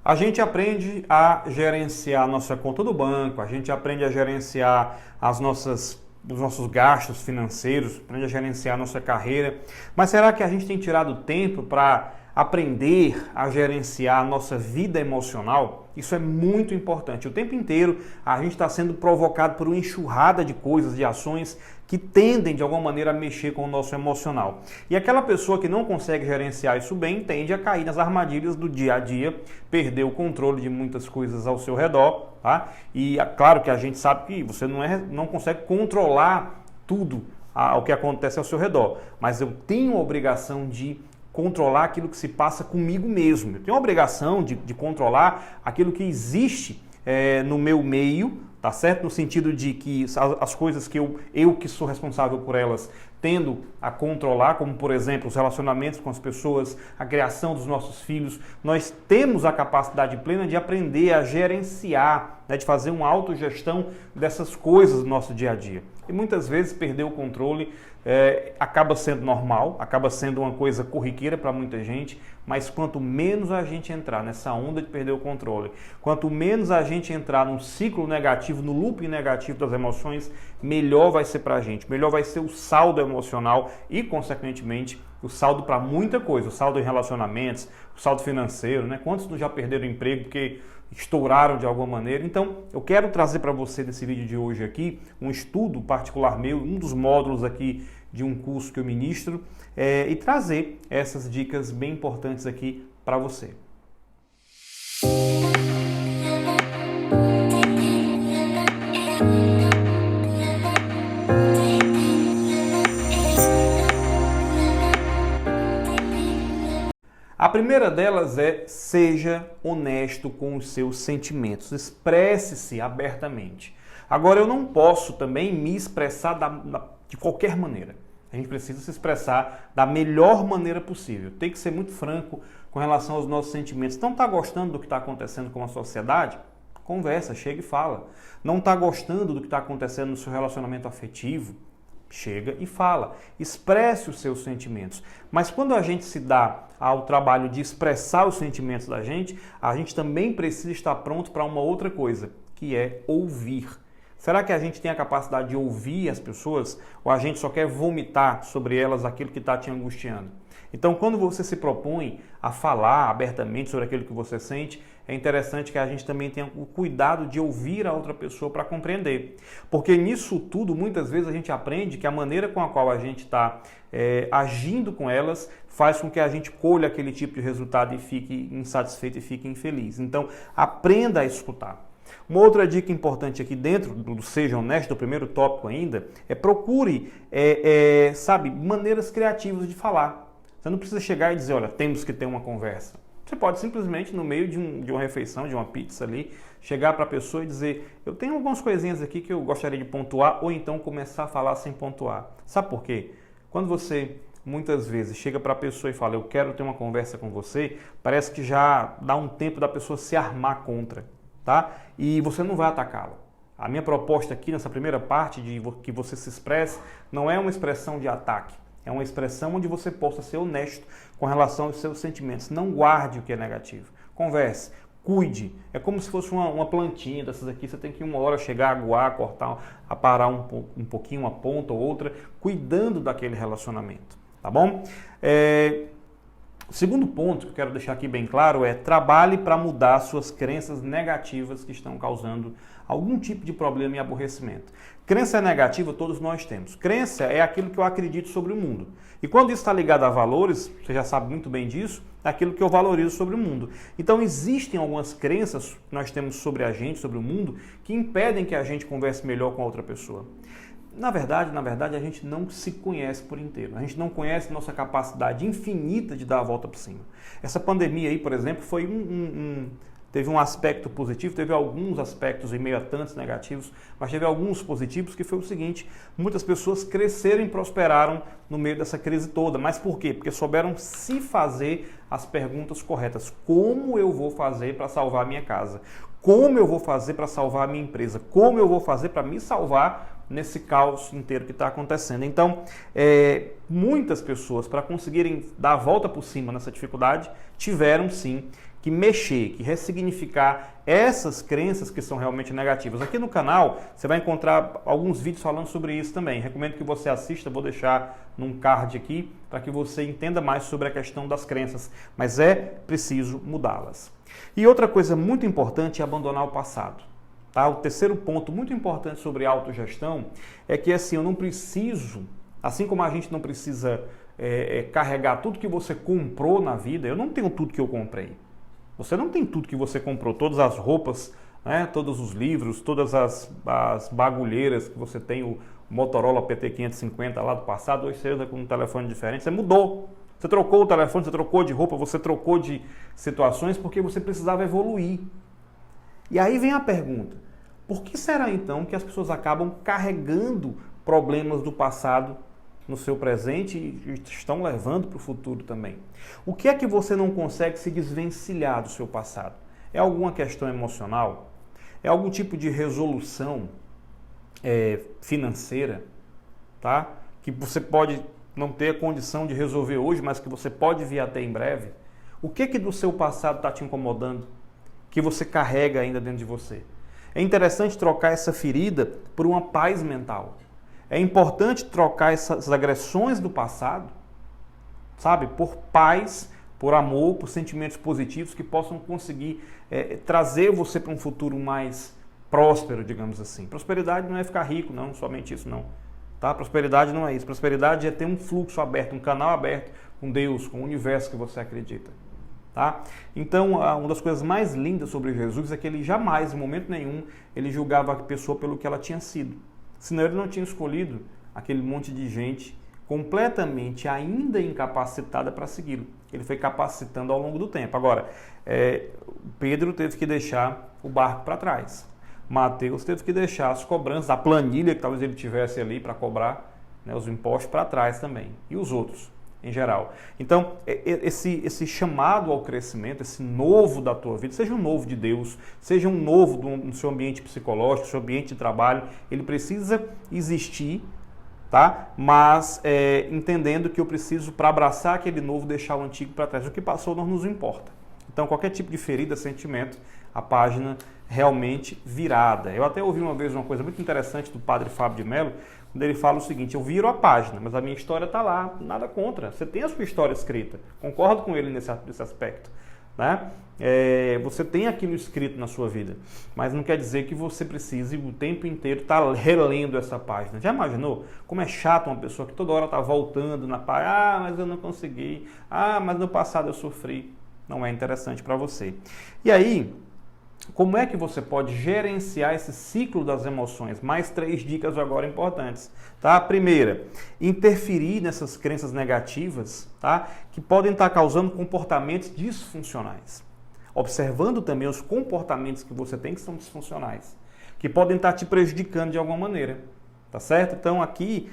A gente aprende a gerenciar a nossa conta do banco, a gente aprende a gerenciar os nossos gastos financeiros, aprende a gerenciar a nossa carreira. Mas será que a gente tem tirado tempo para aprender a gerenciar a nossa vida emocional? Isso é muito importante. O tempo inteiro a gente está sendo provocado por uma enxurrada de coisas, de ações que tendem de alguma maneira a mexer com o nosso emocional. E aquela pessoa que não consegue gerenciar isso bem tende a cair nas armadilhas do dia a dia, perder o controle de muitas coisas ao seu redor, tá? E é claro que a gente sabe que você não consegue controlar tudo o que acontece ao seu redor, mas eu tenho a obrigação de controlar aquilo que se passa comigo mesmo. Eu tenho a obrigação de controlar aquilo que existe no meu meio, tá certo? No sentido de que as coisas que eu que sou responsável por elas tendo a controlar, como por exemplo os relacionamentos com as pessoas, a criação dos nossos filhos, nós temos a capacidade plena de aprender a gerenciar, né, de fazer uma autogestão dessas coisas do nosso dia a dia. E muitas vezes perder o controle acaba sendo normal, acaba sendo uma coisa corriqueira para muita gente, mas quanto menos a gente entrar nessa onda de perder o controle, quanto menos a gente entrar num ciclo negativo, no looping negativo das emoções, melhor vai ser para a gente, melhor vai ser o saldo emocional e, consequentemente, o saldo para muita coisa, o saldo em relacionamentos, o saldo financeiro, né? Quantos já perderam o emprego porque estouraram de alguma maneira? Então, eu quero trazer para você nesse vídeo de hoje aqui um estudo particular meu, um dos módulos aqui de um curso que eu ministro e trazer essas dicas bem importantes aqui para você. A primeira delas é: seja honesto com os seus sentimentos, expresse-se abertamente. Agora, eu não posso também me expressar de qualquer maneira. A gente precisa se expressar da melhor maneira possível. Tem que ser muito franco com relação aos nossos sentimentos. Não está gostando do que está acontecendo com a sociedade? Conversa, chega e fala. Não está gostando do que está acontecendo no seu relacionamento afetivo? Chega e fala, expresse os seus sentimentos. Mas quando a gente se dá ao trabalho de expressar os sentimentos da gente, a gente também precisa estar pronto para uma outra coisa, que é ouvir. Será que a gente tem a capacidade de ouvir as pessoas ou a gente só quer vomitar sobre elas aquilo que está te angustiando? Então, quando você se propõe a falar abertamente sobre aquilo que você sente, é interessante que a gente também tenha o cuidado de ouvir a outra pessoa para compreender. Porque nisso tudo, muitas vezes a gente aprende que a maneira com a qual a gente está agindo com elas faz com que a gente colha aquele tipo de resultado e fique insatisfeito e fique infeliz. Então, aprenda a escutar. Uma outra dica importante aqui dentro do Seja Honesto, do primeiro tópico ainda, procure, maneiras criativas de falar. Você não precisa chegar e dizer, olha, temos que ter uma conversa. Você pode simplesmente, no meio de uma refeição, de uma pizza ali, chegar para a pessoa e dizer, eu tenho algumas coisinhas aqui que eu gostaria de pontuar, ou então começar a falar sem pontuar. Sabe por quê? Quando você, muitas vezes, chega para a pessoa e fala, eu quero ter uma conversa com você, parece que já dá um tempo da pessoa se armar contra, tá? E você não vai atacá-la. A minha proposta aqui, nessa primeira parte, de que você se expresse, não é uma expressão de ataque. É uma expressão onde você possa ser honesto com relação aos seus sentimentos. Não guarde o que é negativo. Converse, cuide. É como se fosse uma plantinha dessas aqui. Você tem que uma hora chegar a aguar, cortar, aparar um pouquinho, uma ponta ou outra, cuidando daquele relacionamento. Tá bom? O segundo ponto que eu quero deixar aqui bem claro é: trabalhe para mudar suas crenças negativas que estão causando algum tipo de problema e aborrecimento. Crença negativa todos nós temos. Crença é aquilo que eu acredito sobre o mundo. E quando isso está ligado a valores, você já sabe muito bem disso, é aquilo que eu valorizo sobre o mundo. Então existem algumas crenças que nós temos sobre a gente, sobre o mundo, que impedem que a gente converse melhor com a outra pessoa. Na verdade, a gente não se conhece por inteiro. A gente não conhece nossa capacidade infinita de dar a volta por cima. Essa pandemia aí, por exemplo, foi teve um aspecto positivo, teve alguns aspectos em meio a tantos negativos, mas teve alguns positivos, que foi o seguinte: muitas pessoas cresceram e prosperaram no meio dessa crise toda. Mas por quê? Porque souberam se fazer as perguntas corretas. Como eu vou fazer para salvar a minha casa? Como eu vou fazer para salvar a minha empresa? Como eu vou fazer para me salvar nesse caos inteiro que está acontecendo? Então, muitas pessoas, para conseguirem dar a volta por cima nessa dificuldade, tiveram sim que mexer, que ressignificar essas crenças que são realmente negativas. Aqui no canal você vai encontrar alguns vídeos falando sobre isso também. Recomendo que você assista, vou deixar num card aqui para que você entenda mais sobre a questão das crenças, mas é preciso mudá-las. E outra coisa muito importante é abandonar o passado. Tá? O terceiro ponto muito importante sobre autogestão é que assim, eu não preciso, assim como a gente não precisa carregar tudo que você comprou na vida, eu não tenho tudo que eu comprei. Você não tem tudo que você comprou, todas as roupas, né, todos os livros, todas as bagulheiras que você tem, o Motorola PT550 lá do passado, hoje você anda com um telefone diferente, você mudou. Você trocou o telefone, você trocou de roupa, você trocou de situações porque você precisava evoluir. E aí vem a pergunta, por que será então que as pessoas acabam carregando problemas do passado no seu presente e estão levando para o futuro também? O que é que você não consegue se desvencilhar do seu passado? É alguma questão emocional? É algum tipo de resolução financeira, tá? Que você pode não ter a condição de resolver hoje, mas que você pode vir até em breve? O que do seu passado está te incomodando, que você carrega ainda dentro de você? É interessante trocar essa ferida por uma paz mental. É importante trocar essas agressões do passado, sabe, por paz, por amor, por sentimentos positivos que possam conseguir trazer você para um futuro mais próspero, digamos assim. Prosperidade não é ficar rico, não, somente isso não. Tá? Prosperidade não é isso. Prosperidade é ter um fluxo aberto, um canal aberto com Deus, com o universo que você acredita. Tá? Então, uma das coisas mais lindas sobre Jesus é que ele jamais, em momento nenhum, ele julgava a pessoa pelo que ela tinha sido. Senão ele não tinha escolhido aquele monte de gente completamente ainda incapacitada para segui-lo. Ele foi capacitando ao longo do tempo. Agora, Pedro teve que deixar o barco para trás. Mateus teve que deixar as cobranças, a planilha que talvez ele tivesse ali para cobrar, né, os impostos para trás também. E os outros, em geral. Então, esse chamado ao crescimento, esse novo da tua vida, seja um novo de Deus, seja um novo no seu ambiente psicológico, no seu ambiente de trabalho, ele precisa existir, tá? Mas entendendo que eu preciso, para abraçar aquele novo, deixar o antigo para trás. O que passou não nos importa. Então, qualquer tipo de ferida, sentimento, a página realmente virada. Eu até ouvi uma vez uma coisa muito interessante do padre Fábio de Mello, quando ele fala o seguinte: eu viro a página, mas a minha história está lá, nada contra. Você tem a sua história escrita, concordo com ele nesse aspecto. Né? Você tem aquilo escrito na sua vida, mas não quer dizer que você precise o tempo inteiro estar relendo essa página. Já imaginou como é chato uma pessoa que toda hora está voltando na página? Ah, mas eu não consegui. Ah, mas no passado eu sofri. Não é interessante para você. E aí, como é que você pode gerenciar esse ciclo das emoções? Mais 3 dicas agora importantes. Tá? Primeira, interferir nessas crenças negativas, tá? Que podem estar causando comportamentos disfuncionais. Observando também os comportamentos que você tem que são disfuncionais, que podem estar te prejudicando de alguma maneira. Tá certo? Então aqui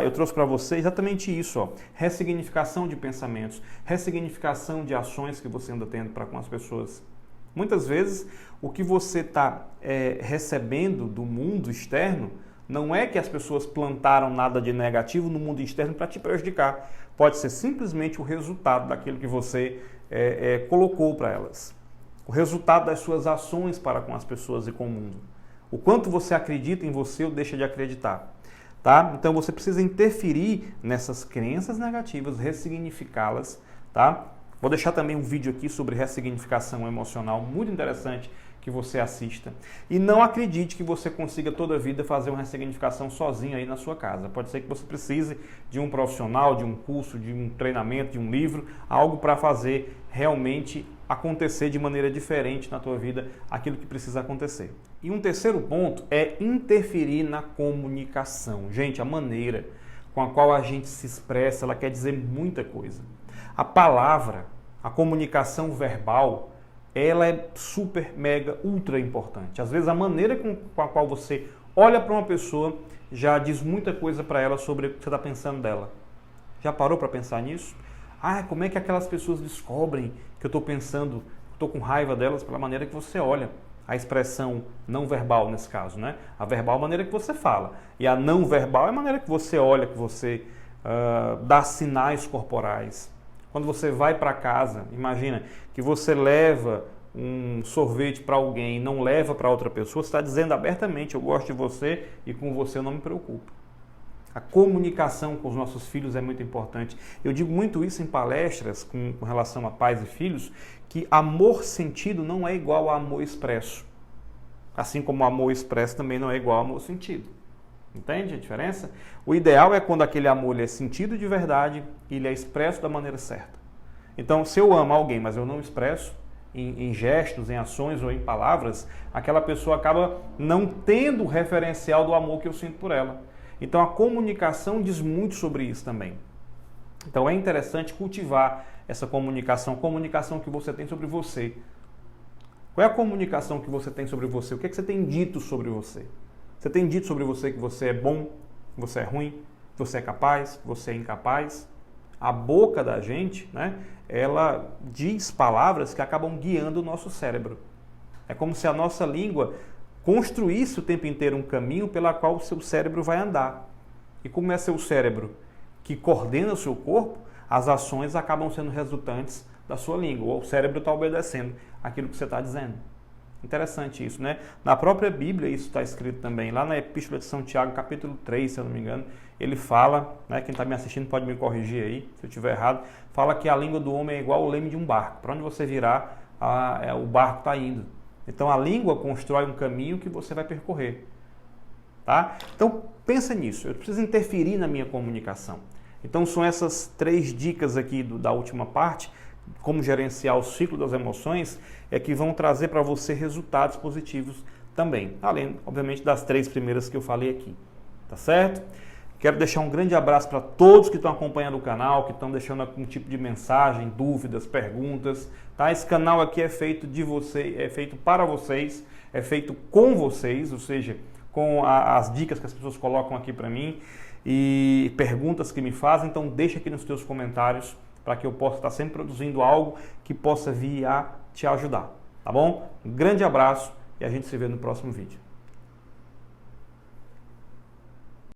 eu trouxe para você exatamente isso, ó, ressignificação de pensamentos, ressignificação de ações que você anda tendo para com as pessoas. Muitas vezes o que você está recebendo do mundo externo não é que as pessoas plantaram nada de negativo no mundo externo para te prejudicar. Pode ser simplesmente o resultado daquilo que você colocou para elas. O resultado das suas ações para com as pessoas e com o mundo. O quanto você acredita em você ou deixa de acreditar. Tá? Então você precisa interferir nessas crenças negativas, ressignificá-las. Tá? Vou deixar também um vídeo aqui sobre ressignificação emocional, muito interessante, que você assista. E não acredite que você consiga toda a vida fazer uma ressignificação sozinho aí na sua casa. Pode ser que você precise de um profissional, de um curso, de um treinamento, de um livro, algo para fazer realmente acontecer de maneira diferente na tua vida aquilo que precisa acontecer. E um terceiro ponto é interferir na comunicação. Gente, a maneira com a qual a gente se expressa, ela quer dizer muita coisa. A palavra, a comunicação verbal, ela é super, mega, ultra importante. Às vezes a maneira com a qual você olha para uma pessoa já diz muita coisa para ela sobre o que você está pensando dela. Já parou para pensar nisso? Ah, como é que aquelas pessoas descobrem que eu estou pensando, estou com raiva delas pela maneira que você olha? A expressão não verbal nesse caso, né? A verbal é a maneira que você fala. E a não verbal é a maneira que você olha, que você dá sinais corporais. Quando você vai para casa, imagina que você leva um sorvete para alguém e não leva para outra pessoa, você está dizendo abertamente, eu gosto de você e com você eu não me preocupo. A comunicação com os nossos filhos é muito importante. Eu digo muito isso em palestras com relação a pais e filhos, que amor sentido não é igual a amor expresso. Assim como amor expresso também não é igual a amor sentido. Entende a diferença? O ideal é quando aquele amor ele é sentido de verdade e ele é expresso da maneira certa. Então, se eu amo alguém, mas eu não expresso, em gestos, em ações ou em palavras, aquela pessoa acaba não tendo o referencial do amor que eu sinto por ela. Então a comunicação diz muito sobre isso também. Então é interessante cultivar essa comunicação que você tem sobre você. Qual é a comunicação que você tem sobre você? O que é que você tem dito sobre você? Você tem dito sobre você que você é bom, que você é ruim, que você é capaz, que você é incapaz? A boca da gente, né, ela diz palavras que acabam guiando o nosso cérebro. É como se a nossa língua construísse o tempo inteiro um caminho pela qual o seu cérebro vai andar. E como é seu cérebro que coordena o seu corpo, as ações acabam sendo resultantes da sua língua, ou o cérebro está obedecendo aquilo que você está dizendo. Interessante isso, né? Na própria Bíblia isso está escrito também, lá na Epístola de São Tiago, capítulo 3, se eu não me engano, ele fala, né, quem está me assistindo pode me corrigir aí, se eu estiver errado, fala que a língua do homem é igual ao leme de um barco. Para onde você virar, o barco está indo. Então a língua constrói um caminho que você vai percorrer. Tá? Então pensa nisso, eu preciso interferir na minha comunicação. Então são essas 3 dicas aqui da última parte, como gerenciar o ciclo das emoções, que vão trazer para você resultados positivos também. Além, obviamente, das 3 primeiras que eu falei aqui. Tá certo? Quero deixar um grande abraço para todos que estão acompanhando o canal, que estão deixando algum tipo de mensagem, dúvidas, perguntas. Tá? Esse canal aqui é feito é feito para vocês, é feito com vocês, ou seja, com as dicas que as pessoas colocam aqui para mim e perguntas que me fazem. Então deixa aqui nos teus comentários para que eu possa estar sempre produzindo algo que possa vir a te ajudar. Tá bom? Um grande abraço e a gente se vê no próximo vídeo.